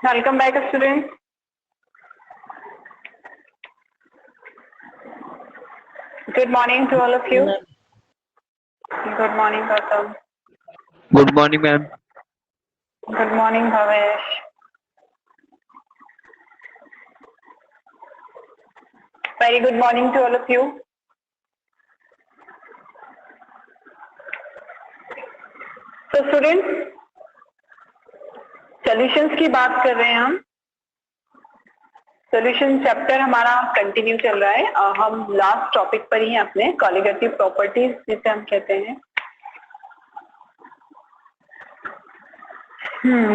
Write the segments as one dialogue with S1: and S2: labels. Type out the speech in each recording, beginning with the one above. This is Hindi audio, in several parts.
S1: Welcome back, students. Good morning to all of you. Good morning, Gautam.
S2: Good morning, ma'am.
S1: Good morning, Bhavesh. Very good morning to all of you. So, students, solutions की बात कर रहे हैं हम। सॉल्यूशन चैप्टर हमारा कंटिन्यू चल रहा है। हम लास्ट टॉपिक पर ही हैं अपने कॉलिगेटिव प्रॉपर्टीज जिसे हम कहते हैं।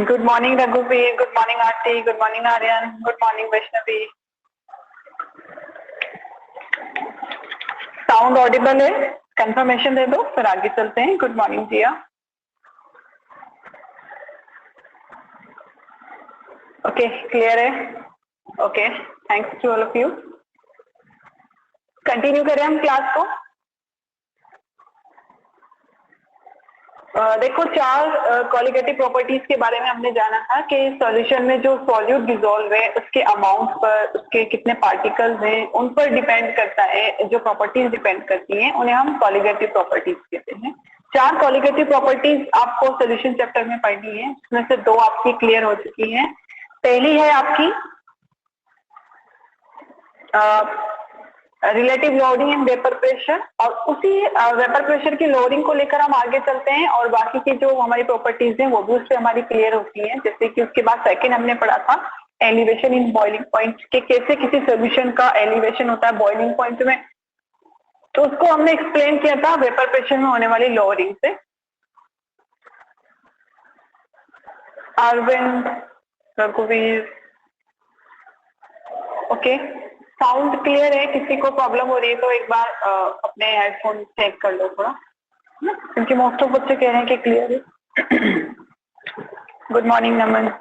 S1: गुड मॉर्निंग रघुवीर, good morning Aarti, good morning Aryan, good morning Vaishnavi. Sound audible है? कंफर्मेशन दे दो फिर आगे चलते हैं। Good morning Jiya. Okay, clear है? Okay, thanks to all of you. Continue करें हम क्लास को। देखो, चार कॉलिगेटिव प्रॉपर्टीज के बारे में हमने जाना था कि सॉल्यूशन में जो सॉल्यूट डिसॉल्व है उसके अमाउंट पर, उसके कितने पार्टिकल्स हैं, उन पर डिपेंड करता है। जो प्रॉपर्टीज डिपेंड करती हैं उन्हें हम कॉलिगेटिव प्रॉपर्टीज कहते हैं। चार कॉलिगेटिव प्रॉपर्टीज आपको सॉल्यूशन चैप्टर में पढ़नी है, उसमें से दो आपकी क्लियर हो चुकी हैं। पहली है आपकी relative loading and vapour pressure, और उसी वेपर प्रेशर की लोडिंग को लेकर हम आगे चलते हैं और बाकी की जो हमारी प्रॉपर्टीज हैं वो भी उससे हमारी क्लियर होती हैं। जैसे कि उसके बाद सेकंड हमने पढ़ा था एलिवेशन इन बॉइलिंग पॉइंट, के कैसे किसी सोल्यूशन का एलिवेशन होता है बॉइलिंग पॉइंट में, तो उसको हमने एक्सप्लेन किया था वेपर प्रेशर में होने वाली लोडिंग से। अरविंद, रघुवीर, ओके, साउंड क्लियर है? किसी को प्रॉब्लम हो रही है तो एक बार अपने हेडफोन चेक कर लो थोड़ा, क्योंकि मोस्ट ऑफ बच्चे कह रहे हैं कि क्लियर है। गुड मॉर्निंग नमन।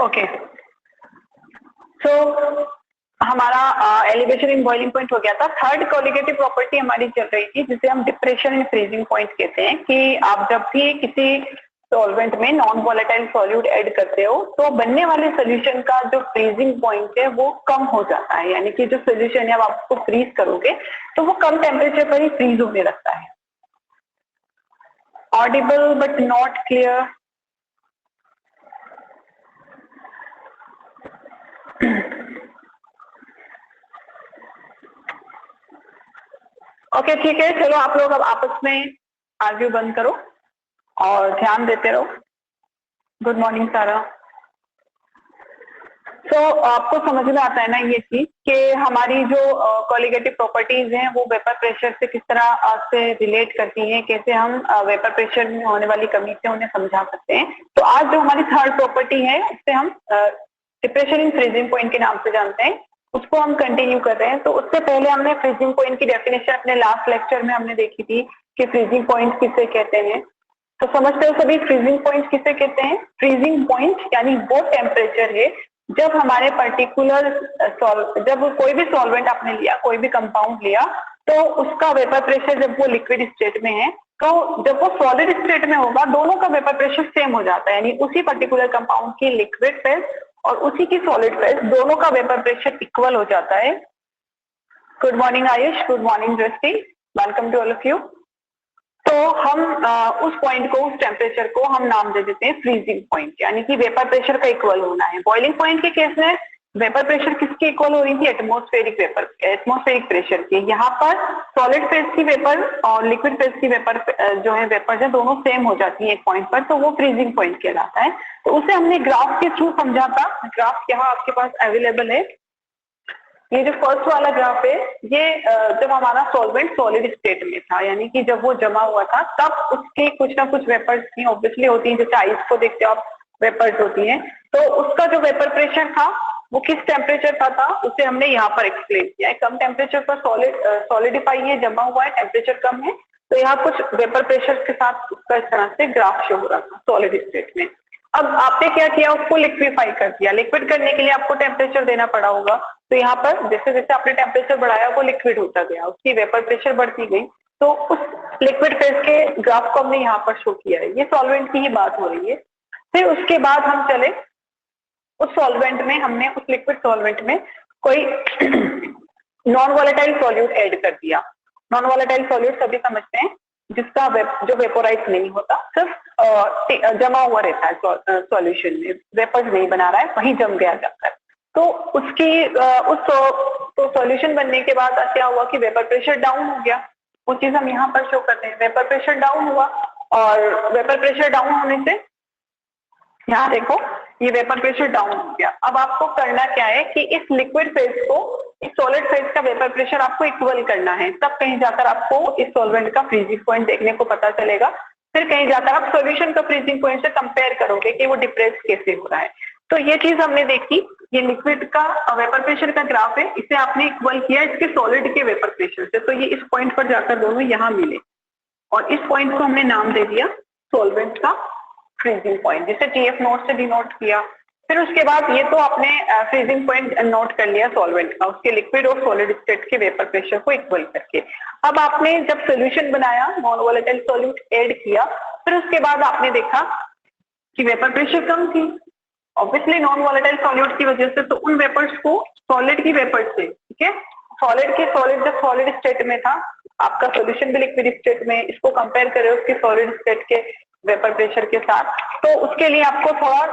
S1: ओके, सो हमारा एलिवेशन इन बॉइलिंग पॉइंट हो गया था। थर्ड कॉलिगेटिव प्रॉपर्टी हमारी चल रही थी जिसे हम डिप्रेशन इन फ्रीजिंग पॉइंट कहते हैं, कि आप जब भी किसी सॉल्वेंट में नॉन वॉलेटाइल सॉल्यूट ऐड करते हो तो बनने वाले सोल्यूशन का जो फ्रीजिंग पॉइंट है वो कम हो जाता है, यानी कि जो सोल्यूशन है आप उसको फ्रीज करोगे तो वो कम टेम्परेचर पर ही फ्रीज होने लगता है। Audible but not clear. Okay, ठीक है, चलो आप लोग अब आपस में आर्ग्यू बंद करो और ध्यान देते रहो। गुड मॉर्निंग सारा। तो आपको समझ में आता है ना ये चीज कि हमारी जो कॉलिगेटिव प्रॉपर्टीज हैं वो वेपर प्रेशर से किस तरह से रिलेट करती हैं, कैसे हम वेपर प्रेशर में होने वाली कमी से उन्हें समझा सकते हैं। तो आज जो हमारी थर्ड प्रॉपर्टी है उससे हम डिप्रेशन इन फ्रीजिंग पॉइंट के नाम से जानते हैं, उसको हम कंटिन्यू कर रहे हैं। तो उससे पहले हमने फ्रीजिंग पॉइंट की डेफिनेशन अपने लास्ट लेक्चर में हमने देखी थी कि फ्रीजिंग पॉइंट किसे कहते हैं। तो समझते हो सभी फ्रीजिंग पॉइंट किसे कहते हैं? फ्रीजिंग पॉइंट यानी वो टेम्परेचर है जब हमारे पर्टिकुलर जब कोई भी सॉल्वेंट आपने लिया, कोई भी कंपाउंड लिया, तो उसका वेपर प्रेशर जब वो लिक्विड स्टेट में है, तो जब वो सॉलिड स्टेट में होगा दोनों का वेपर प्रेशर सेम हो जाता है, यानी उसी पर्टिकुलर कंपाउंड की लिक्विड फेज और उसी की सॉलिड फेज दोनों का वेपर प्रेशर इक्वल हो जाता है। Good morning Ayush, good morning Drishti, welcome to all of you. तो हम उस पॉइंट को, उस टेम्परेचर को हम नाम दे देते हैं फ्रीजिंग पॉइंट, यानी कि वेपर प्रेशर का इक्वल होना है। बॉइलिंग पॉइंट के केस में वेपर प्रेशर किसकी इक्वल हो रही थी? एटमॉस्फेरिक प्रेशर की। यहाँ पर सॉलिड फेज की वेपर और लिक्विड फेज की वेपर जो है वेपर है दोनों सेम हो जाती है एक पॉइंट पर, तो वो फ्रीजिंग पॉइंट कहलाता है। तो उसे हमने ग्राफ के थ्रू समझा था। ग्राफ यहाँ आपके पास अवेलेबल है। ये जो फर्स्ट वाला ग्राफ है ये जब हमारा सॉल्वेंट सॉलिड स्टेट में था, यानी कि जब वो जमा हुआ था तब उसके कुछ ना कुछ वेपर्स थी, ऑब्वियसली होती हैं, जैसे आइस को देखते हो आप वेपर्स होती हैं। तो उसका जो वेपर प्रेशर था वो किस टेम्परेचर का था उसे हमने यहाँ पर एक्सप्लेन किया है। कम टेम्परेचर पर सॉलिडिफाई है, जमा हुआ है, टेम्परेचर कम है, तो यहाँ कुछ वेपर प्रेशर के साथ उसका इस तरह से ग्राफ शो हो रहा था सॉलिड स्टेट में। अब आपने क्या किया, उसको लिक्विफाई कर दिया। लिक्विड करने के लिए आपको टेम्परेचर देना पड़ा होगा, तो यहाँ पर जैसे जैसे आपने टेम्परेचर बढ़ाया वो लिक्विड होता गया, उसकी वेपर प्रेशर बढ़ती गई। तो उस लिक्विड फेज के ग्राफ को हमने यहाँ पर शो किया है, ये सॉल्वेंट की ही बात हो रही है। फिर उसके बाद हम चले उस सॉल्वेंट में, हमने उस लिक्विड सॉल्वेंट में कोई नॉन वॉलेटाइल सॉल्यूट ऐड कर दिया। नॉन वॉलेटाइल सॉल्यूट सभी समझते हैं, जिसका जो वेपोराइज नहीं होता, सिर्फ जमा हुआ रहता है सॉल्यूशन में, वेपर्स नहीं बना रहा है, वहीं जम गया जाकर। तो उसकी तो सॉल्यूशन बनने के बाद क्या हुआ कि वेपर प्रेशर डाउन हो गया। वो चीज हम यहाँ पर शो करते हैं, वेपर प्रेशर डाउन हुआ, और वेपर प्रेशर डाउन होने से यहाँ देखो ये वेपर प्रेशर डाउन हो गया। अब आपको करना क्या है कि इस लिक्विड फेज को इस सॉलिड फेज का वेपर प्रेशर आपको इक्वल करना है, तब कहीं जाकर आपको इस सॉल्वेंट का फ्रीजिंग पॉइंट देखने को पता चलेगा। फिर कहीं जाकर आप सॉल्यूशन का फ्रीजिंग पॉइंट से कंपेयर करोगे कि वो डिप्रेस कैसे हो रहा है। तो ये चीज हमने देखी, ये लिक्विड का वेपर प्रेशर का ग्राफ है, इसे आपने इक्वल किया इसके सॉलिड के वेपर प्रेशर से, तो ये इस पॉइंट पर जाकर दोनों यहाँ मिले, और इस पॉइंट को हमने नाम दे दिया सॉल्वेंट का फ्रीजिंग पॉइंट, जिसे TF नोट से डिनोट किया। फिर उसके बाद ये तो आपने फ्रीजिंग पॉइंट नोट कर लिया सॉल्वेंट का, उसके लिक्विड और सॉलिड स्टेट के वेपर प्रेशर को इक्वल करके। अब आपने जब सोल्यूशन बनाया, नॉन वॉलेटाइल सॉल्यूट ऐड किया, फिर उसके बाद आपने देखा कि वेपर प्रेशर कम थी, ऑब्वियसली नॉन वॉलेटाइल सॉल्यूट की वजह से। तो उन वेपर्स को सॉलिड की वेपर से, ठीक है, सॉलिड जब सॉलिड स्टेट में था, आपका सॉल्यूशन भी लिक्विड स्टेट में, इसको कंपेयर करें उसके सॉलिड स्टेट के वेपर प्रेशर के साथ, तो उसके लिए आपको थोड़ा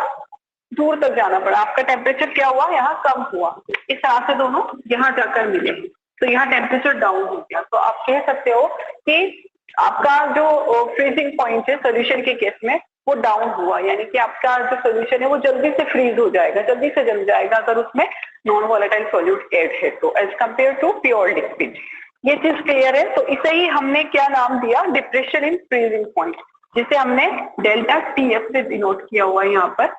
S1: दूर तक जाना पड़ा। आपका टेम्परेचर क्या हुआ, यहाँ कम हुआ, इस तरह से दोनों यहाँ जाकर मिले, तो यहाँ टेम्परेचर डाउन हो गया। तो आप कह सकते हो कि आपका जो फ्रीजिंग पॉइंट है सोल्यूशन के केस में वो डाउन हुआ, यानी कि आपका जो सोल्यूशन है वो जल्दी से फ्रीज हो जाएगा, जल्दी से जम जाएगा अगर उसमें नॉन वॉलेटाइल सॉल्यूट ऐड है तो, as compare to pure liquid. ये चीज क्लियर है। तो इसे ही हमने क्या नाम दिया, डिप्रेशन इन फ्रीजिंग पॉइंट, जिसे हमने डेल्टा TF से डिनोट किया हुआ है। यहाँ पर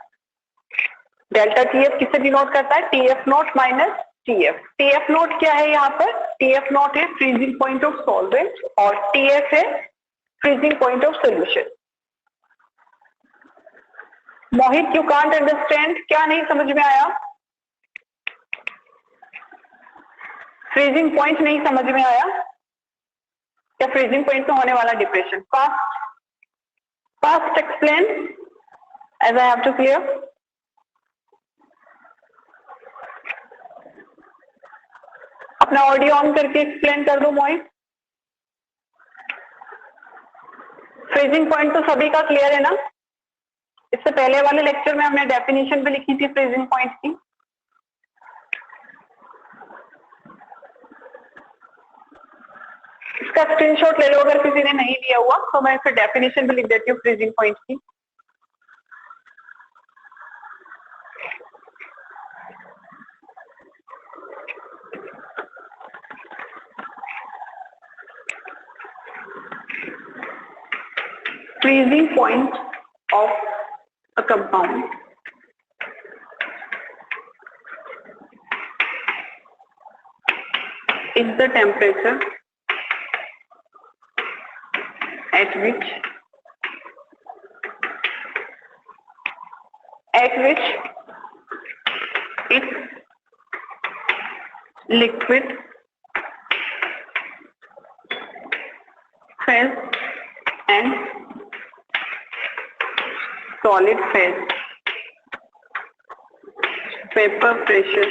S1: डेल्टा TF किससे डिनोट करता है, TF note minus TF। TF note क्या है यहाँ पर, TF नोट है फ्रीजिंग पॉइंट ऑफ सॉल्वेंट, और TF है freezing point of solution. Mohit, you can't understand, क्या नहीं समझ में आया, फ्रीजिंग पॉइंट नहीं समझ में आया क्या, फ्रीजिंग पॉइंट में होने वाला depression? Fast explain as I have to clear. अपना ऑडियो ऑन करके एक्सप्लेन कर दो मोहित। फ्रीजिंग पॉइंट तो सभी का क्लियर है ना, इससे पहले वाले लेक्चर में हमने डेफिनेशन भी लिखी थी फ्रीजिंग पॉइंट की। इसका स्क्रीनशॉट ले लो अगर किसी ने नहीं लिया हुआ, तो मैं फिर डेफिनेशन भी लिख देती हूँ फ्रीजिंग पॉइंट की। freezing point of a compound is the temperature at which its liquid phase and solid phase vapor pressure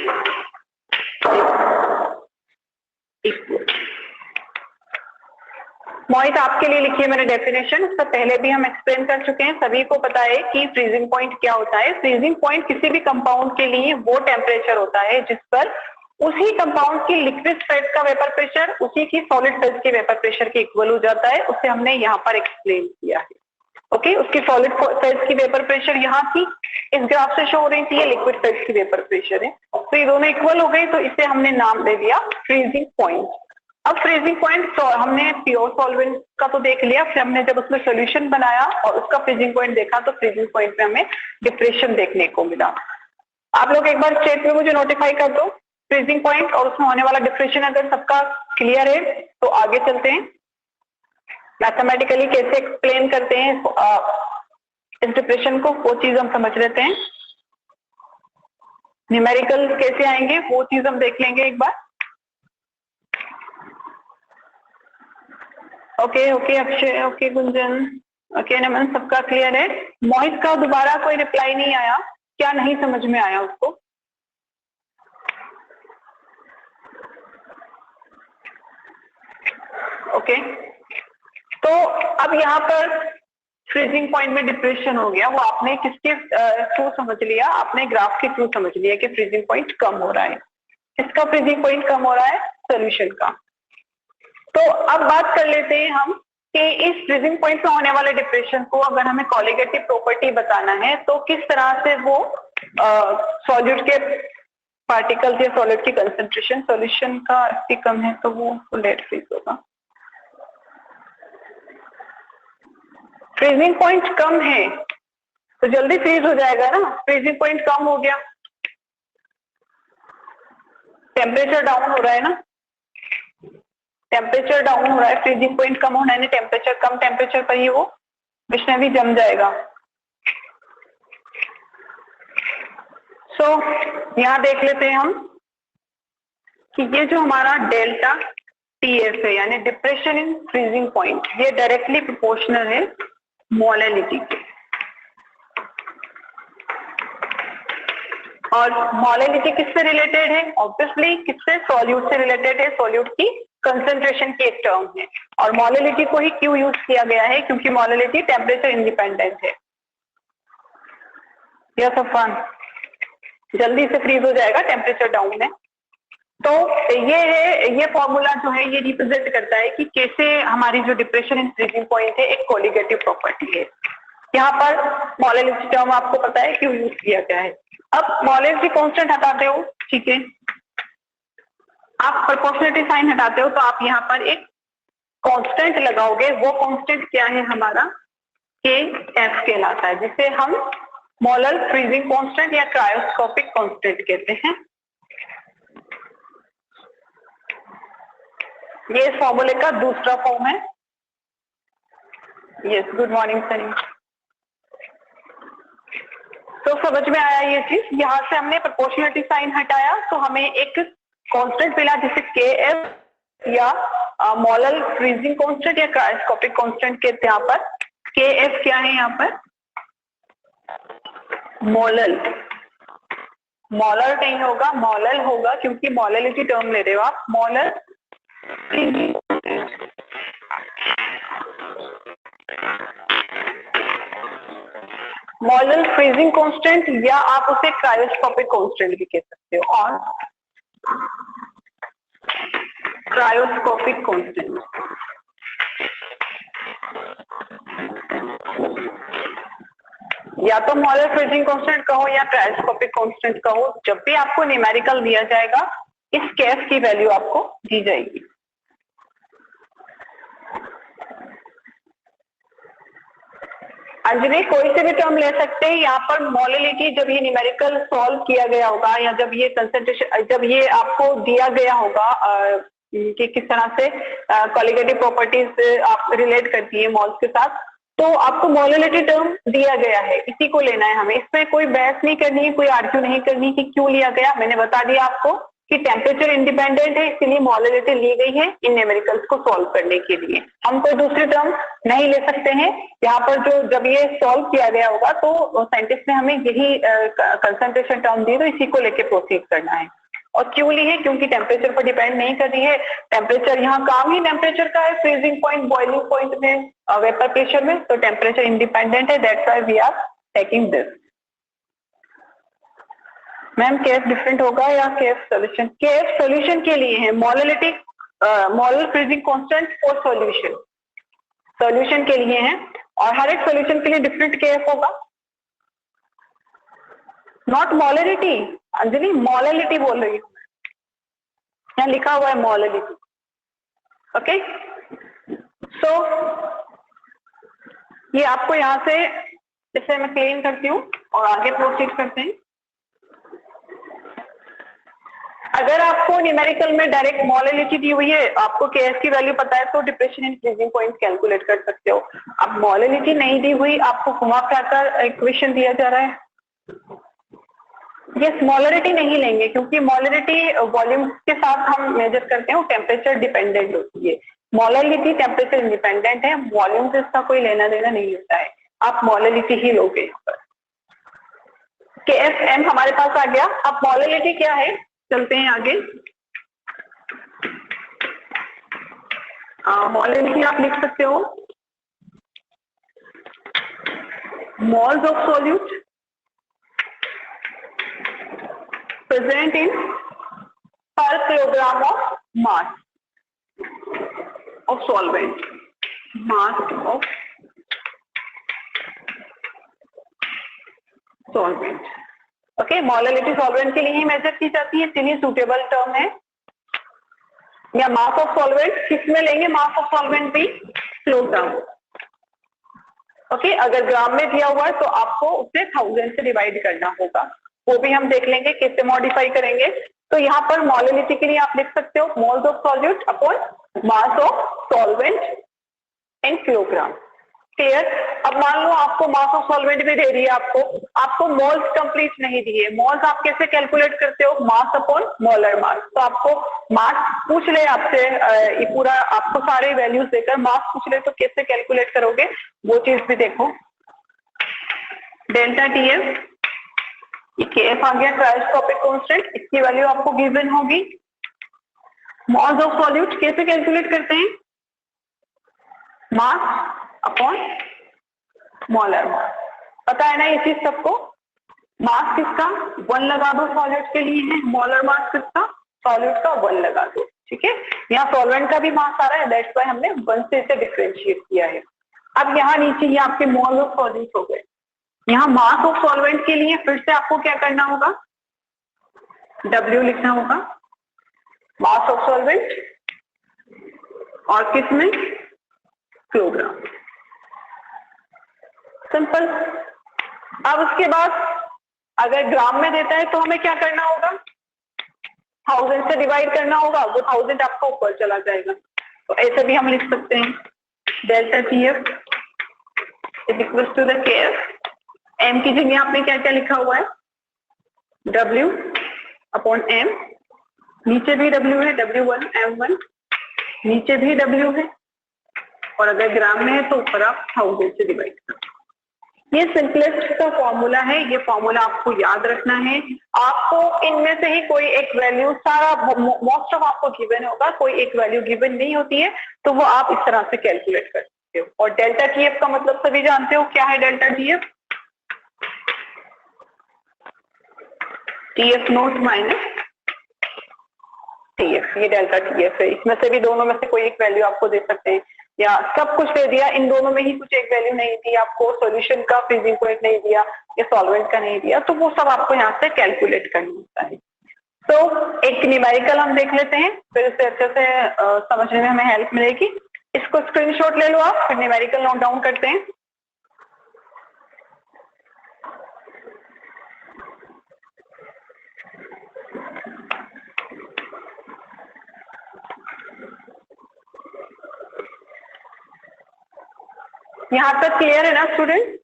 S1: equal। मोहित आपके लिए लिखिए मैंने डेफिनेशन, इससे पहले भी हम एक्सप्लेन कर चुके हैं, सभी को पता है कि फ्रीजिंग पॉइंट क्या होता है। फ्रीजिंग पॉइंट किसी भी कंपाउंड के लिए वो टेम्परेचर होता है जिस पर उसी कंपाउंड की लिक्विड फेज का वेपर प्रेशर उसी की सॉलिड फेज के वेपर प्रेशर के इक्वल हो जाता है। उसे हमने यहाँ पर एक्सप्लेन किया है। ओके, उसकी सॉलिड फेज की वेपर प्रेशर यहाँ की इस ग्राफ से शो हो रही थी, ये लिक्विड फेज की वेपर प्रेशर है, तो ये दोनों इक्वल हो गई, तो इसे हमने नाम दे दिया फ्रीजिंग पॉइंट। अब फ्रीजिंग पॉइंट हमने प्योर सॉल्वेंट का तो देख लिया, फिर हमने जब उसमें सोल्यूशन बनाया और उसका फ्रीजिंग पॉइंट देखा तो फ्रीजिंग पॉइंट में हमें डिप्रेशन देखने को मिला। आप लोग एक बार चेक में मुझे नोटिफाई कर दो फ्रीजिंग पॉइंट और उसमें होने वाला डिप्रेशन, अगर सबका क्लियर है तो आगे चलते हैं। मैथमेटिकली कैसे एक्सप्लेन करते हैं इस डिप्रेशन को, वो चीज हम समझ लेते हैं। न्यूमेरिकल कैसे आएंगे वो चीज हम देख लेंगे एक बार। Okay okay Akshay, okay Gunjan, okay Naman, सबका क्लियर है। मोहित का दोबारा कोई रिप्लाई नहीं आया, क्या नहीं समझ में आया उसको? ओके, तो अब यहाँ पर फ्रीजिंग पॉइंट में डिप्रेशन हो गया, वो आपने किसके थ्रू समझ लिया? आपने ग्राफ के थ्रू समझ लिया कि फ्रीजिंग पॉइंट कम हो रहा है। किसका फ्रीजिंग पॉइंट कम हो रहा है? सोल्यूशन का। तो अब बात कर लेते हैं हम कि इस फ्रीजिंग पॉइंट पे होने वाले डिप्रेशन को अगर हमें कोलिगेटिव प्रॉपर्टी बताना है तो किस तरह से वो सॉल्यूट के पार्टिकल्स या सॉलिड की कंसंट्रेशन सॉल्यूशन का इससे कम है तो वो लेट फ्रीज होगा। फ्रीजिंग पॉइंट कम है तो जल्दी फ्रीज हो जाएगा ना। फ्रीजिंग पॉइंट कम हो गया, टेम्परेचर डाउन हो रहा है ना, टेम्परेचर डाउन हो रहा है, फ्रीजिंग पॉइंट कम होना है, टेम्परेचर कम टेम्परेचर पर ही वो विष्णु भी जम जाएगा। सो यहां देख लेते हैं हम कि ये जो हमारा डेल्टा TF है यानी डिप्रेशन इन फ्रीजिंग पॉइंट, ये डायरेक्टली प्रोपोर्शनल है मोलैलिटी के। और मोलैलिटी किससे रिलेटेड है? ऑब्वियसली किससे? सॉल्यूट से रिलेटेड है, सॉल्यूट की कंसंट्रेशन की एक टर्म है। और मोलैलिटी को ही क्यों यूज किया गया है? क्योंकि मोलैलिटी टेम्परेचर इंडिपेंडेंट है। यस अफान, जल्दी से फ्रीज हो जाएगा टेम्परेचर डाउन है। तो ये है, ये फॉर्मूला जो है ये रिप्रेजेंट करता है कि कैसे हमारी जो डिप्रेशन इन फ्रीजिंग पॉइंट है एक कोलिगेटिव प्रॉपर्टी है। यहाँ पर मोलैलिटी टर्म आपको पता है क्यों यूज किया गया है। अब मोलैलिटी कांस्टेंट हटाते हो, ठीक है, आप प्रोपोर्शनलिटी साइन हटाते हो तो आप यहाँ पर एक कांस्टेंट लगाओगे। वो कांस्टेंट क्या है हमारा? KF कहलाता है, जिसे हम मोलर फ्रीजिंग कांस्टेंट या क्रायोस्कोपिक कांस्टेंट कहते हैं। ये इस फॉर्मूले का दूसरा फॉर्म है। Yes, good morning Sunny. तो समझ में आया ये चीज? यहाँ से हमने प्रोपोर्शनलिटी साइन हटाया तो हमें एक कांस्टेंट मिला जिसे KF या मोलर फ्रीजिंग कांस्टेंट या क्रायोस्कोपिक कांस्टेंट कहते हैं। यहाँ पर KF क्या है? यहाँ पर मोलर, मोलर नहीं होगा, मोलल होगा, क्योंकि मोलैलिटी टर्म ले रहे हो आप। मोलर मोलर फ्रीजिंग कांस्टेंट या आप उसे क्रायोस्कोपिक कांस्टेंट भी कह सकते हो। और क्रायोस्कोपिक कांस्टेंट या तो मोलर फ्रीजिंग कांस्टेंट कहो या क्रायोस्कोपिक कांस्टेंट कहो, जब भी आपको न्यूमेरिकल दिया जाएगा इस केफ की वैल्यू आपको दी जाएगी। अंजलि कोई से भी टर्म ले सकते हैं। यहाँ पर मोलैलिटी जब ये न्यूमेरिकल सॉल्व किया गया होगा या जब ये कंसंट्रेशन, जब ये आपको दिया गया होगा कि किस तरह से कोलिगेटिव प्रॉपर्टीज आप रिलेट करती है मॉल्स के साथ, तो आपको मोलैलिटी टर्म दिया गया है, इसी को लेना है हमें। इसमें कोई बहस नहीं करनी है, कोई आर्ग्यू नहीं करनी कि क्यों लिया गया। मैंने बता दिया आपको कि टेम्परेचर इंडिपेंडेंट है, इसलिए मोलैलिटी ली गई है इन न्यूमेरिकल्स को सॉल्व करने के लिए। हम कोई दूसरी टर्म नहीं ले सकते हैं। यहाँ पर जो जब ये सॉल्व किया गया होगा तो साइंटिस्ट ने हमें यही कंसंट्रेशन टर्म दी, तो इसी को लेके प्रोसीड करना है। और क्यों ली है? क्योंकि टेम्परेचर पर डिपेंड नहीं कर रही है। टेम्परेचर यहाँ काम ही टेम्परेचर का है, फ्रीजिंग पॉइंट, बॉइलिंग पॉइंट में, वेपर प्रेशर में, तो टेम्परेचर इंडिपेंडेंट है। That's why we are taking this. Ma'am KF different होगा या केएफ सॉल्यूशन? केएफ सॉल्यूशन के लिए है, molality molar freezing constant for solution, solution के लिए है। और हर एक सॉल्यूशन के लिए डिफरेंट केएफ होगा, नॉट मोलैलिटी। अंजलि मोलैलिटी बोल रही हूँ, यहाँ लिखा हुआ है मोलैलिटी। ओके, सो ये आपको यहाँ से इसे मैं क्लीन करती हूँ और आगे प्रोसीड करते हैं। अगर आपको न्यूमेरिकल में डायरेक्ट मोलैलिटी दी हुई है, आपको केएफ की वैल्यू पता है, तो depression in freezing point calculate कर सकते हो। अब मोलैलिटी नहीं दी हुई, आपको घुमा फिराकर इक्वेशन दिया जा रहा है, यस मोलैलिटी नहीं लेंगे क्योंकि मोलैलिटी वॉल्यूम के साथ हम मेजर करते हैं, वो टेम्परेचर डिपेंडेंट होती है। मोलैलिटी टेम्परेचर इंडिपेंडेंट है, वॉल्यूम से इसका कोई लेना देना नहीं होता है, आप मोलैलिटी ही लोगे यहाँ पर। KFM हमारे पास आ गया। अब मोलैलिटी क्या है, चलते हैं आगे। मोलैलिटी आप लिख सकते हो moles of solute present in per kilogram of mass of solvent, mass of solvent। Okay, molality solvent के लिए ही मेजर की जाती है, इसलिए सूटेबल टर्म है। या मास ऑफ सॉल्वेंट किस में लेंगे, मास ऑफ सॉल्वेंट भी किलोग्राम। ओके, अगर ग्राम में दिया हुआ है तो आपको उसे 1000 से डिवाइड करना होगा, वो भी हम देख लेंगे कैसे मॉडिफाई करेंगे। तो यहाँ पर मोलैलिटी के लिए आप लिख सकते हो moles of solute upon mass of solvent in kilogram. Clear. अब मान लो आपको मास ऑफ सॉल्वेंट भी दे रही है, आपको मोल्स कंप्लीट नहीं दिए। मोल्स आप कैसे कैलकुलेट करते हो, मास अपॉन मोलर मास। तो आपको मास पूछ ले आपसे, ये पूरा आपको सारे वैल्यूज देकर मास पूछ ले तो कैसे कैलकुलेट करोगे, वो चीज भी देखो। डेल्टा TF, KF आ गया क्रायोस्कोपिक कांस्टेंट, इसकी वैल्यू आपको गिवन होगी। मोल्स ऑफ सॉल्यूट कैसे कैलकुलेट करते हैं, मास अपॉन मोलर मास। पता है ना ये चीज सबको। मास किसका 1 लगा दो सॉल्यूट के लिए है, मोलर मास किसका सॉल्यूट का 1 लगा दो। ठीक है, यहाँ सॉल्वेंट का भी मास आ रहा है, दैट्स व्हाई हमने 1 से इसे डिफरेंशिएट किया है। अब यहाँ नीचे ये आपके मोल ऑफ सॉल्यूट हो गए। यहाँ मास ऑफ सॉल्वेंट के लिए फिर से आपको क्या करना होगा, W लिखना होगा, मास ऑफ सॉल्वेंट, और किसमें किलोग्राम। सिंपल। अब उसके बाद अगर ग्राम में देता है तो हमें क्या करना होगा, 1000 से डिवाइड करना होगा, वो 1000 आपका ऊपर चला जाएगा। तो ऐसे भी हम लिख सकते हैं delta TF is equal to the KF। M की जगह आपने क्या क्या लिखा हुआ है, W अपॉन M, नीचे भी W है, W1 M1, नीचे भी W है, और अगर ग्राम में है तो ऊपर आप 1000 से डिवाइड करो। ये सिंपलेस्ट का फॉर्मूला है, ये फॉर्मूला आपको याद रखना है। आपको इनमें से ही कोई एक वैल्यू, सारा मोस्ट ऑफ आपको गिवन होगा, कोई एक वैल्यू गिवन नहीं होती है, तो वो आप इस तरह से कैलकुलेट कर सकते हो। और डेल्टा TF का मतलब सभी जानते हो क्या है, delta TF TF note minus TF, ये डेल्टा TF है। इसमें से भी दोनों में से कोई एक वैल्यू आपको दे सकते हैं, या सब कुछ दे दिया, इन दोनों में ही कुछ एक वैल्यू नहीं दी आपको, सॉल्यूशन का फ्रीजिंग पॉइंट नहीं दिया या सॉल्वेंट का नहीं दिया, तो वो सब आपको यहाँ से कैलकुलेट करना होता है। तो एक न्यूमेरिकल हम देख लेते हैं, फिर इससे अच्छे से समझने में हमें हेल्प मिलेगी। इसको स्क्रीनशॉट ले लो आप, फिर न्यूमेरिकल नोट डाउन करते हैं। यहाँ तक क्लियर है ना स्टूडेंट।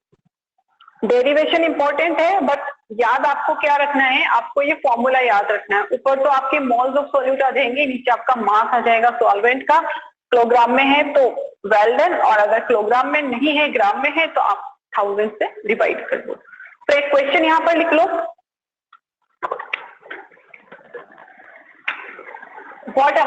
S1: डेरिवेशन इंपॉर्टेंट है, बट याद आपको क्या रखना है, आपको ये फॉर्मूला याद रखना है। ऊपर तो आपके मोल्स ऑफ सॉल्यूट आ जाएंगे, नीचे आपका मास आ जाएगा सॉल्वेंट का। किलोग्राम में है तो वेल डन, और अगर किलोग्राम में नहीं है, ग्राम में है, तो आप 1000 से डिवाइड कर दो। तो एक क्वेश्चन यहाँ पर लिख लो, what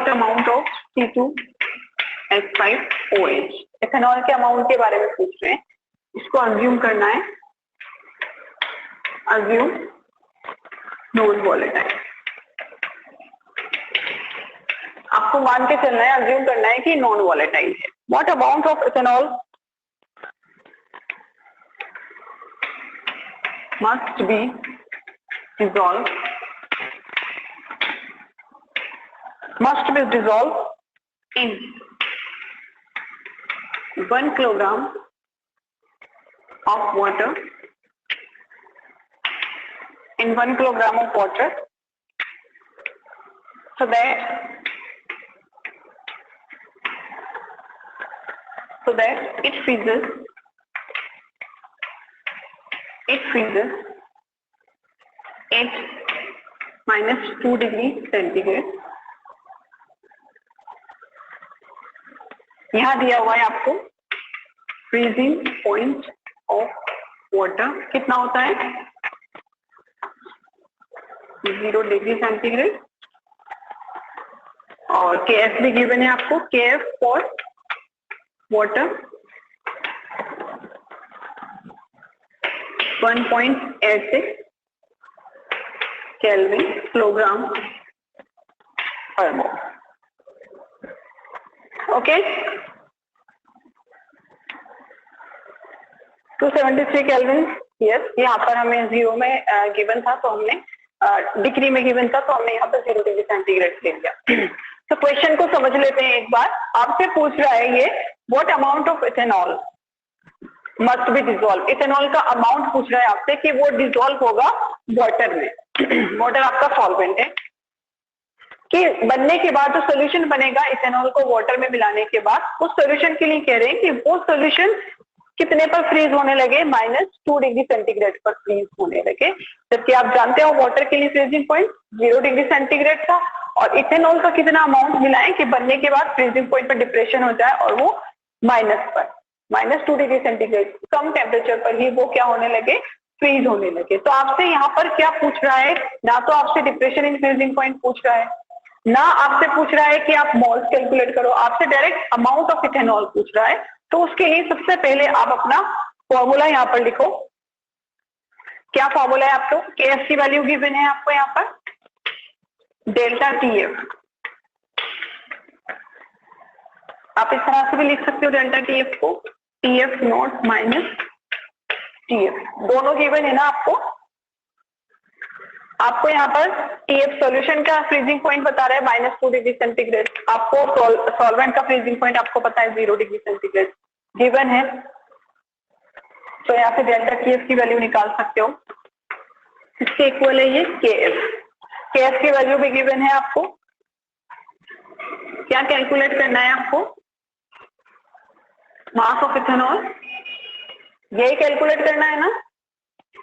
S1: amount of C2H5OH, ethanol के अमाउंट के बारे में पूछ रहे हैं। इसको अज्यूम करना है, अज्यूम नॉन वॉलेटाइल। आपको मान के चलना है, अज्यूम करना है कि नॉन वॉलेटाइल है। What amount of ethanol must be dissolved in 1 kilogram of water, in 1 kilogram of water, so that it freezes at -2 degree centigrade. यहाँ दिया हुआ है आपको फ्रीजिंग पॉइंट ऑफ वाटर कितना होता है 0 डिग्री सेंटीग्रेड, और KF भी गिवन है आपको, KF for water 1.86 kelvin kilogram पर मोल। Okay, 273 kelvin. यस, यहाँ पर हमें 0 में गिवन था तो हमने डिग्री में गिवन था तो हमने यहाँ पर 0 डिग्री सेंटीग्रेड ले लिया। तो क्वेश्चन को समझ लेते हैं एक बार। आपसे पूछ रहा है ये, what amount of ethanol must be dissolve. Ethanol का अमाउंट पूछ रहा है आपसे कि वो डिजोल्व होगा वाटर में। वाटर आपका सॉल्वेंट है कि बनने के बाद जो सोल्यूशन बनेगा इथेनॉल को वाटर में मिलाने के बाद, उस सोल्यूशन के लिए कह रहे हैं कि वो सोल्यूशन कितने पर फ्रीज होने लगे, -2 डिग्री सेंटीग्रेड पर फ्रीज होने लगे। जबकि आप जानते हो वाटर के लिए फ्रीजिंग पॉइंट 0 डिग्री सेंटीग्रेड था, और इथेनॉल का कितना अमाउंट मिलाएं कि बनने के बाद फ्रीजिंग पॉइंट पर डिप्रेशन हो जाए और वो माइनस पर -2 डिग्री सेंटीग्रेड कम टेम्परेचर पर ही वो क्या होने लगे, फ्रीज होने लगे। तो आपसे यहाँ पर क्या पूछ रहा है, ना तो आपसे डिप्रेशन इन फ्रीजिंग पॉइंट पूछ रहा है, ना आपसे पूछ रहा है कि आप मोल्स कैलकुलेट करो, आपसे डायरेक्ट अमाउंट ऑफ इथेनॉल पूछ रहा है। तो उसके लिए सबसे पहले आप अपना फॉर्मूला यहाँ पर लिखो। क्या फॉर्मूला है आपको, KF की वैल्यू गिवन है आपको यहाँ पर डेल्टा TF। आप इस तरह से भी लिख सकते हो डेल्टा TF को, TF नॉट माइनस TF, दोनों गिवन है ना आपको। आपको यहाँ पर TF सॉल्यूशन का फ्रीजिंग पॉइंट बता रहा है -2 डिग्री सेंटीग्रेड, आपको सॉल्वेंट का फ्रीजिंग पॉइंट आपको पता है 0 डिग्री सेंटीग्रेड गिवन है। तो यहाँ से डेल्टा TF की वैल्यू निकाल सकते हो, इसके इक्वल है ये KF की वैल्यू भी गिवन है आपको। क्या कैलकुलेट करना है आपको, मास ऑफ इथेनॉल, यही कैलकुलेट करना है ना।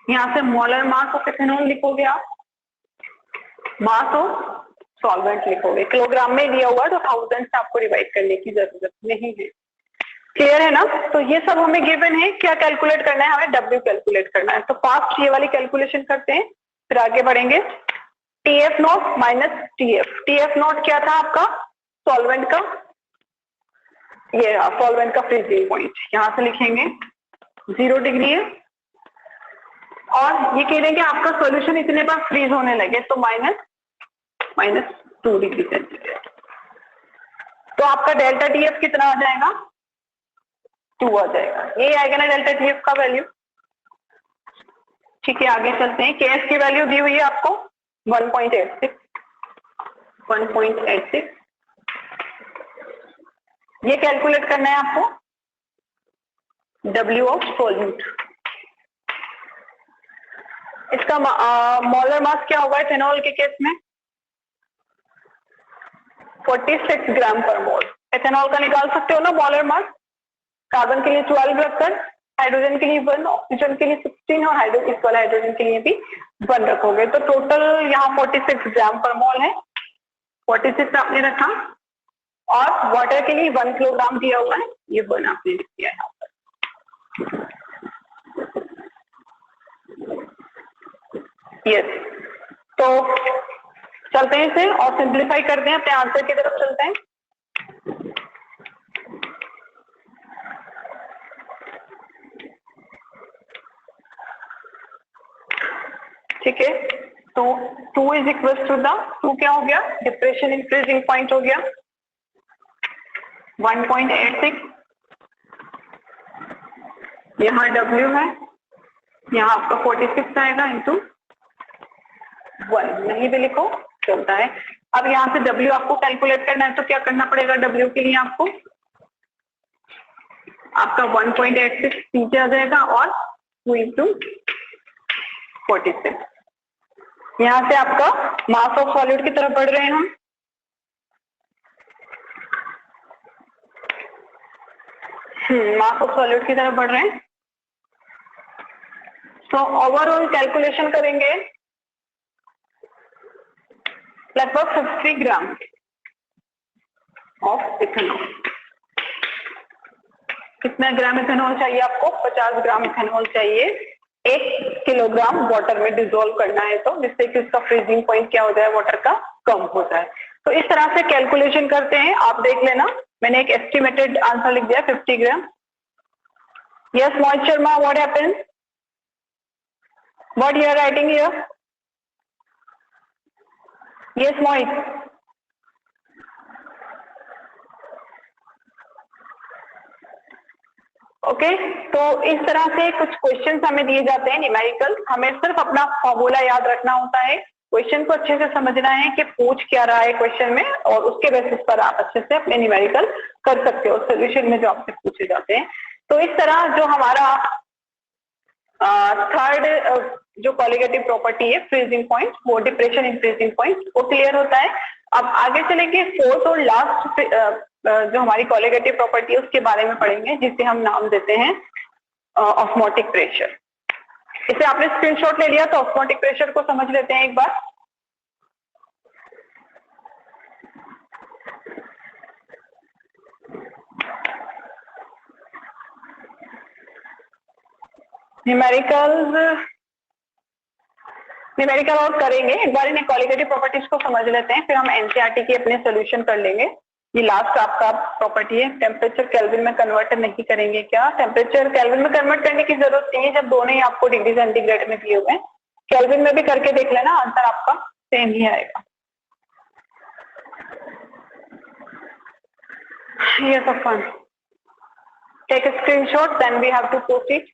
S1: यहाँ से मोलर मास ऑफ इथेनॉल लिखोगे आप, मास ऑफ सॉल्वेंट लिखोगे, किलोग्राम में दिया हुआ तो 1000 से आपको डिवाइड करने की जरूरत नहीं है। क्लियर है ना। तो ये सब हमें गिवन है, क्या कैलकुलेट करना है, हमें W कैलकुलेट करना है। तो फास्ट ये वाली कैलकुलेशन करते हैं, फिर आगे बढ़ेंगे। TF not minus TF, TF not क्या था आपका सॉल्वेंट का, ये सॉल्वेंट का फ्रीजिंग पॉइंट, यहां से लिखेंगे 0 डिग्री है, और ये कह रहे हैं कि आपका सॉल्यूशन इतने पर फ्रीज होने लगे, तो -2 डिग्री सेंटीग्रेड। तो आपका डेल्टा TF कितना आ जाएगा, 2 आ जाएगा, ये आएगा ना डेल्टा TF का वैल्यू। ठीक है, आगे चलते हैं। KF की वैल्यू दी हुई है आपको 1.86, ये कैलकुलेट करना है आपको W ऑफ सॉल्यूट। इसका मोलर मास क्या होगा इथेनॉल के केस में 46 ग्राम पर मोल। इथेनॉल का निकाल सकते हो ना मोलर मास, कार्बन के लिए 12 रखकर, हाइड्रोजन के लिए 1, ऑक्सीजन के लिए 16 और हाइड्रोजन के लिए भी 1 रखोगे, तो टोटल यहाँ 46 ग्राम पर मोल है। 46 आपने रखा, और वाटर के लिए 1 किलोग्राम दिया हुआ है, ये 1 आपने लिख दिया यहाँ पर। यस, तो चलते हैं इसे और सिंप्लीफाई करते हैं, अपने आंसर की तरफ चलते हैं। ठीक है, तो 2 इज इक्वल टू द 2 क्या हो गया, डिप्रेशन इन फ्रीजिंग पॉइंट हो गया 1.86, यहाँ W है, यहाँ आपका 46 आएगा इंटू 1, नहीं भी लिखो चलता है। अब यहाँ से W आपको कैलकुलेट करना है, तो क्या करना पड़ेगा W के लिए आपको, आपका 1.86 नीचे आ जाएगा और 2 इंटू 46। यहाँ से आपका मास ऑफ सॉलिड की तरफ बढ़ रहे हैं हम, मास ऑफ सॉलिड की तरफ बढ़ रहे हैं। तो ओवरऑल कैलकुलेशन करेंगे लगभग 50 ग्राम ऑफ इथेनॉल। कितना ग्राम इथेनॉल चाहिए आपको? 50 ग्राम इथेनॉल चाहिए 1 किलोग्राम वाटर में डिसॉल्व करना है, तो जिससे कि उसका फ्रीजिंग पॉइंट क्या हो जाए, वाटर का, कम हो जाए। तो इस तरह से कैलकुलेशन करते हैं, आप देख लेना। मैंने एक एस्टिमेटेड आंसर लिख दिया 50 gram. Yes Mohit Sharma, what happens? What you are writing here? Yes Mohit. Okay तो इस तरह से कुछ क्वेश्चंस हमें दिए जाते हैं न्यूमेरिकल, हमें सिर्फ अपना फॉर्मूला याद रखना होता है, क्वेश्चन को अच्छे से समझना है कि पूछ क्या रहा है क्वेश्चन में, और उसके बेसिस पर आप अच्छे से अपने न्यूमेरिकल कर सकते हो सोल्यूशन में जो आपसे पूछे जाते हैं। तो इस तरह जो हमारा थर्ड जो कॉलिगेटिव प्रॉपर्टी है फ्रीजिंग पॉइंट, वो डिप्रेशन इन फ्रीजिंग पॉइंट, वो क्लियर होता है। अब आगे चलेंगे फोर्थ और लास्ट जो हमारी कॉलिगेटिव प्रॉपर्टी है उसके बारे में पढ़ेंगे, जिसे हम नाम देते हैं ऑस्मोटिक प्रेशर। इसे आपने स्क्रीनशॉट ले लिया, तो ऑस्मोटिक प्रेशर को समझ लेते हैं एक बार। न्यूमेरिकल और करेंगे, एक बार इन्हें कॉलिगेटिव प्रॉपर्टीज को समझ लेते हैं, फिर हम एनसीईआरटी की अपने सोल्यूशन कर लेंगे। ये लास्ट आपका प्रॉपर्टी है, टेम्परेचर केल्विन में कन्वर्ट नहीं करेंगे क्या? टेम्परेचर केल्विन में कन्वर्ट करने की जरूरत नहीं है, जब दोनों ही आपको डिग्री सेंटीग्रेड में दिए हुए हैं। केल्विन में भी करके देख लेना, आंसर आपका सेम ही आएगा। Yes, of fun. Take a screenshot, then we have to post it.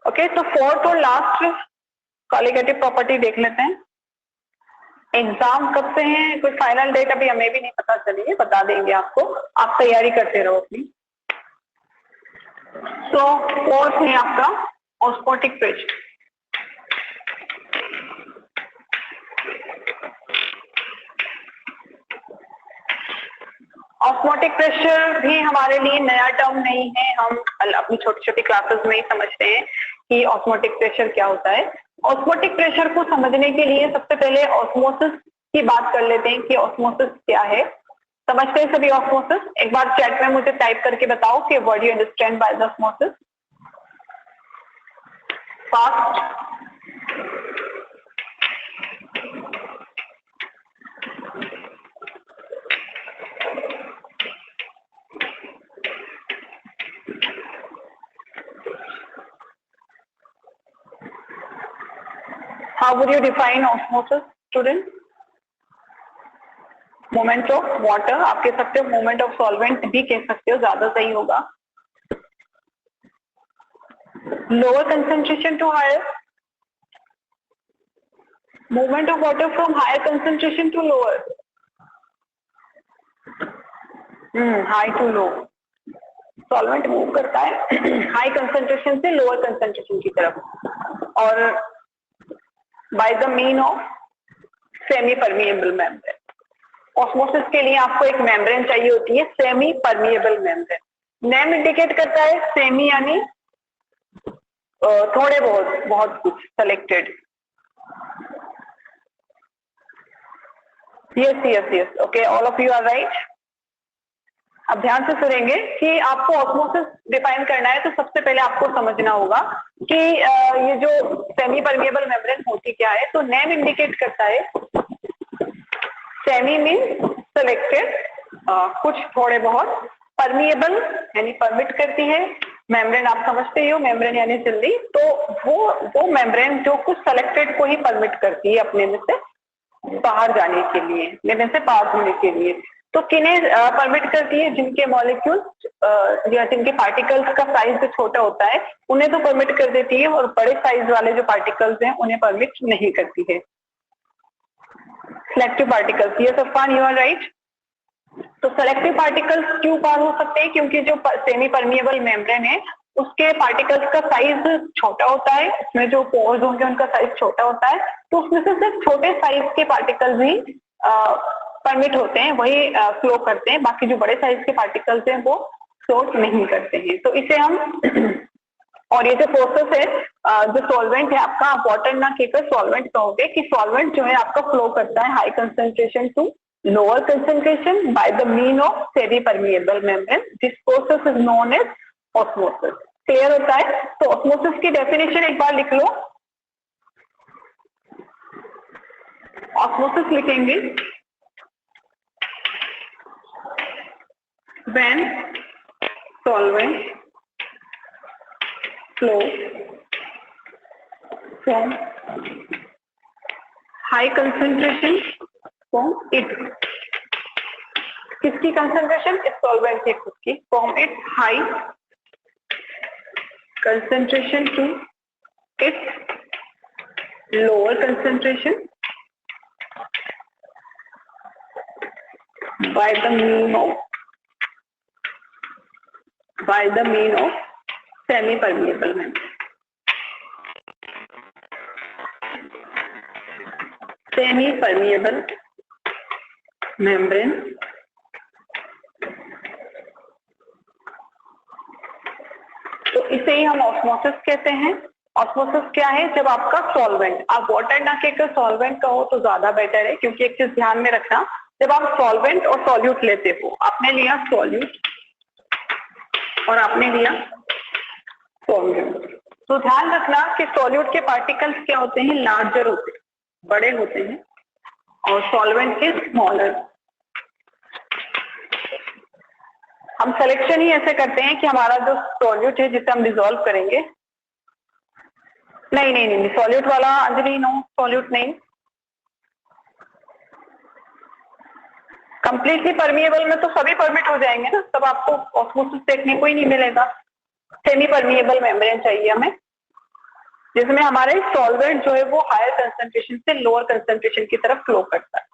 S1: Okay तो फोर्थ और लास्ट कॉलिगेटिव प्रॉपर्टी देख लेते हैं। एग्जाम कब से है, कोई फाइनल डेट अभी हमें भी नहीं पता चली है, बता देंगे आपको, आप तैयारी करते रहो अपनी। तो फोर्थ है आपका ऑस्मोटिक प्रेशर। ऑस्मोटिक प्रेशर भी हमारे लिए नया टर्म नहीं है, हम अपनी छोटी छोटी क्लासेस में ही समझते हैं कि ऑस्मोटिक प्रेशर क्या होता है। ऑस्मोटिक प्रेशर को समझने के लिए सबसे पहले ऑस्मोसिस की बात कर लेते हैं कि ऑस्मोसिस क्या है। समझते हैं सभी ऑस्मोसिस? एक बार चैट में मुझे टाइप करके बताओ कि what you understand by the osmosis fast. How would you define osmosis, student? Movement of water, आप कह सकते हो movement of solvent भी कह सकते हो, ज्यादा सही होगा। Lower concentration to higher, movement of water from higher concentration to lower, high to low, solvent move करता है हाई कंसंट्रेशन से लोअर कंसंट्रेशन की तरफ, और by the mean of semi permeable membrane. Osmosis के लिए आपको एक मेम्ब्रेन चाहिए होती है, semi permeable membrane. Name indicate करता है सेमी यानी थोड़े बहुत कुछ selected. Yes okay, all of you are right. अब ध्यान से सुनेंगे कि आपको ऑस्मोसिस डिफाइन करना है, तो सबसे पहले आपको समझना होगा कि ये जो सेमी परमिएबल मेम्ब्रेन होती क्या है। तो नेम इंडिकेट करता है, सेमी मीन सेलेक्टेड, कुछ थोड़े बहुत, परमिएबल यानी परमिट करती है, मेम्ब्रेन आप समझते ही हो, मेम्ब्रेन यानी झिल्ली, तो वो मेम्ब्रेन जो कुछ सेलेक्टेड को ही परमिट करती है अपने में से बाहर जाने के लिए, अपने में से पास होने के लिए। तो किन्हें परमिट करती है? जिनके मॉलिक्यूल्स या जिनके पार्टिकल्स का साइज जो छोटा होता है उन्हें तो परमिट कर देती है, और बड़े साइज वाले जो पार्टिकल्स हैं उन्हें परमिट नहीं करती है। Selective particles, yes Afan you are right. तो सेलेक्टिव पार्टिकल्स क्यों पार हो सकते हैं? क्योंकि जो सेमी परमिएबल मेम्ब्रेन है उसके पार्टिकल्स का साइज छोटा होता है, उसमें जो पोर्स होंगे उनका साइज छोटा होता है, तो उसमें से सिर्फ छोटे साइज के पार्टिकल्स ही परमिट होते हैं, वही फ्लो करते हैं, बाकी जो बड़े साइज के पार्टिकल्स हैं वो फ्लोट नहीं करते हैं। तो इसे हम और ये जो प्रोसेस है, जो सॉल्वेंट है आपका, आप वाटर ना कहकर सॉल्वेंट कहोगे कि सॉल्वेंट जो है आपका फ्लो करता है high concentration to lower concentration by the mean of semi permeable membrane. This process is known as osmosis. Clear होता है? तो ऑस्मोसिस की डेफिनेशन एक बार लिख लो। ऑस्मोसिस लिखेंगे when solvent flow from high concentration from it, किसकी कंसंट्रेशन? इस सॉल्वेंट की खुद की, from it high concentration to it lower concentration by the mean of semi permeable membrane. Semi permeable membrane तो इसे ही हम ऑस्मोसिस कहते हैं। ऑस्मोसिस क्या है? जब आपका सॉल्वेंट, आप वाटर ना कहकर सॉल्वेंट कहो तो ज्यादा बेटर है, क्योंकि एक चीज ध्यान में रखना, जब आप सॉल्वेंट और सॉल्यूट लेते हो, आपने लिया सॉल्यूट और आपने लिया सॉल्वेंट, तो ध्यान रखना कि सॉल्यूट के पार्टिकल्स क्या होते हैं? लार्जर होते हैं, बड़े होते हैं, और सॉल्वेंट के स्मॉलर। हम सिलेक्शन ही ऐसे करते हैं कि हमारा जो सॉल्यूट है जिसे हम डिसॉल्व करेंगे, नहीं, सॉल्यूट वाला अंजलि, नो सॉल्यूट नहीं, कंप्लीटली परमिएबल में तो सभी परमिट हो जाएंगे ना, तब आपको ऑस्मोसिस देखने को ही नहीं मिलेगा। सेमी परमिएबल मेम्ब्रेन चाहिए हमें, जिसमें हमारे सॉल्वेंट जो है वो हायर कंसंट्रेशन से लोअर कंसंट्रेशन की तरफ फ्लो करता है।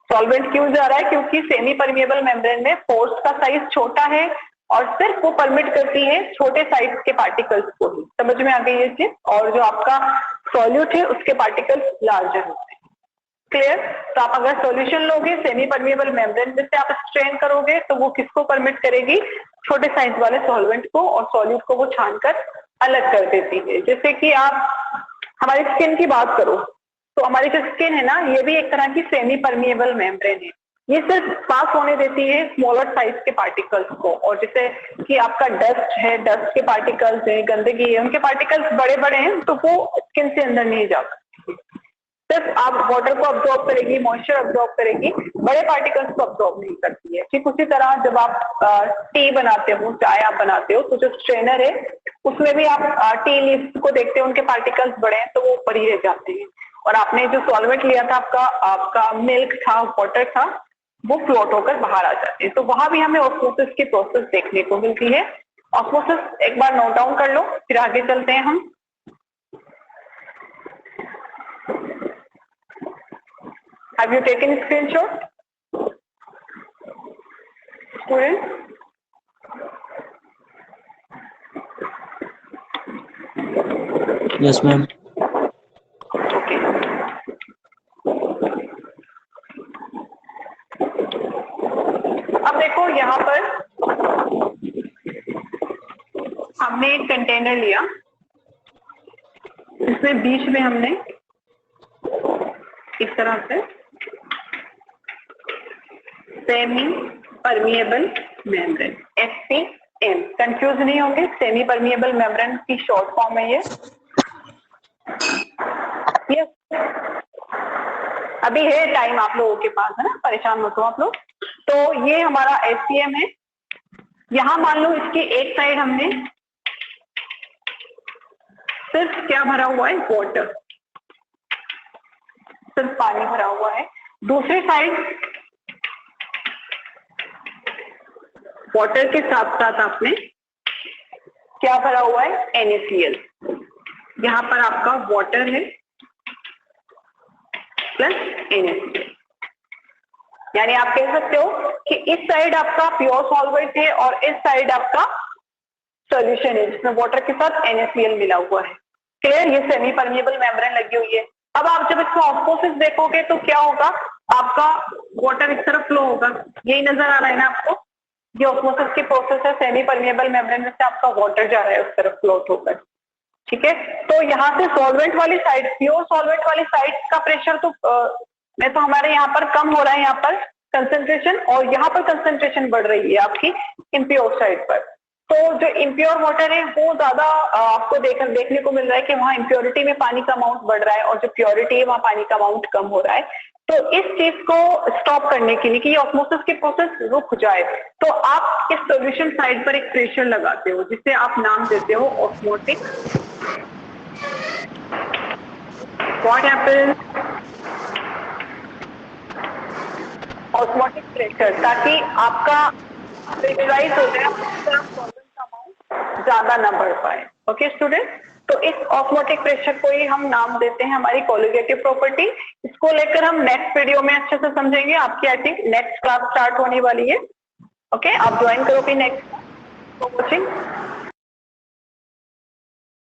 S1: सॉल्वेंट क्यों जा रहा है? क्योंकि सेमी परमिएबल मेम्ब्रेन में पोर्स का साइज छोटा है और सिर्फ वो परमिट करती है छोटे साइज के पार्टिकल्स को ही। समझ में आ गई ये चीज? और जो आपका सॉल्यूट है उसके पार्टिकल्स लार्जर होते हैं। क्लियर? तो आप अगर सॉल्यूशन लोगे सेमी परमिएबल मेम्ब्रेन में से आप स्ट्रेन करोगे तो वो किसको परमिट करेगी? छोटे साइज वाले सॉल्वेंट को, और सॉल्यूट को वो छानकर अलग कर देती है। जैसे कि आप हमारी स्किन की बात करो, तो हमारी जो स्किन है ना, ये भी एक तरह की सेमी परमिएबल मेम्ब्रेन है। ये सिर्फ पास होने देती है स्मॉलर साइज के पार्टिकल्स को, और जैसे कि आपका डस्ट है, डस्ट के पार्टिकल्स है, गंदगी है, उनके पार्टिकल्स बड़े बड़े हैं तो वो स्किन से अंदर नहीं जा सकते। सिर्फ आप वाटर को अब्सॉर्ब करेगी, मॉइस्चर अब्सॉर्ब करेगी, बड़े पार्टिकल्स को अब्सॉर्ब नहीं करती है। ठीक उसी तरह जब आप टी बनाते हो, चाय आप बनाते हो, तो जो स्ट्रेनर है उसमें भी आप टी लीव्स को देखते हो, उनके पार्टिकल्स बड़े हैं तो वो ऊपर ही रह जाते हैं। और आपने जो सॉल्वेंट लिया था, आपका मिल्क था, वाटर था, वो फ्लोट होकर बाहर आ जाते हैं। तो वहां भी हमें ऑस्मोसिस की प्रोसेस देखने को मिलती है। ऑस्मोसिस एक बार नोट डाउन कर लो, फिर आगे चलते हैं हम। Have you taken screenshot, students?
S2: Yes, ma'am.
S1: Okay. अब देखो यहाँ पर हमने एक कंटेनर लिया, इसमें बीच में हमने इस तरह से semi permeable membrane, SPM, confuse नहीं होंगे, सेमी परमिएबल मेम्ब्रेन की शॉर्ट फॉर्म है ये। अभी है टाइम आप लोगों के पास, है ना, परेशान मत हो आप लोग। तो ये हमारा SPM है। यहां मान लो इसकी एक साइड हमने सिर्फ क्या भरा हुआ है? वाटर, सिर्फ पानी भरा हुआ है। दूसरी साइड वाटर के साथ साथ आपने क्या भरा हुआ है? NaCl। यहाँ पर आपका वाटर है प्लस NaCl, यानी आप कह सकते हो कि इस साइड आपका प्योर सॉल्वेंट है और इस साइड आपका सोल्यूशन है जिसमें वाटर के साथ NaCl मिला हुआ है। क्लियर? ये सेमी परमिएबल मेम्ब्रेन लगी हुई है। अब आप जब इसका ऑस्मोसिस देखोगे तो क्या होगा, आपका वाटर इस तरफ फ्लो होगा, यही नजर आ रहा है ना आपको, ये ऑस्मोसिस की प्रोसेस है, सेमी परमिएबल मेम्ब्रेन में से आपका वाटर जा रहा है उस तरफ फ्लोट होकर। ठीक है, तो यहाँ से सॉल्वेंट वाली साइड, प्योर सॉल्वेंट वाली साइड का प्रेशर तो हमारे यहाँ पर कम हो रहा है, यहाँ पर कंसेंट्रेशन, और यहाँ पर कंसेंट्रेशन बढ़ रही है आपकी इम्प्योर साइड पर। तो जो इम्प्योर वाटर है वो ज्यादा आपको देखने को मिल रहा है कि वहाँ इम्प्योरिटी में पानी का अमाउंट बढ़ रहा है, और जो प्योरिटी है वहाँ पानी का अमाउंट कम हो रहा है। तो इस चीज को स्टॉप करने के लिए कि ये ऑस्मोसिस की प्रोसेस रुक जाए, तो आप इस सॉल्यूशन साइड पर एक प्रेशर लगाते हो जिसे आप नाम देते हो osmotic. What happens? Osmotic pressure, ताकि आपका प्रेशराइज हो जाए, सॉल्वेंट का अमाउंट ज्यादा ना बढ़ पाए। ओके स्टूडेंट, तो इस ऑस्मोटिक प्रेशर को ही हम नाम देते हैं हमारी कोलिगेटिव प्रॉपर्टी। इसको लेकर हम नेक्स्ट वीडियो में अच्छे से समझेंगे। आपकी I think next class start होने वाली है। ओके, आप ज्वाइन करो भी नेक्स्ट। For watching.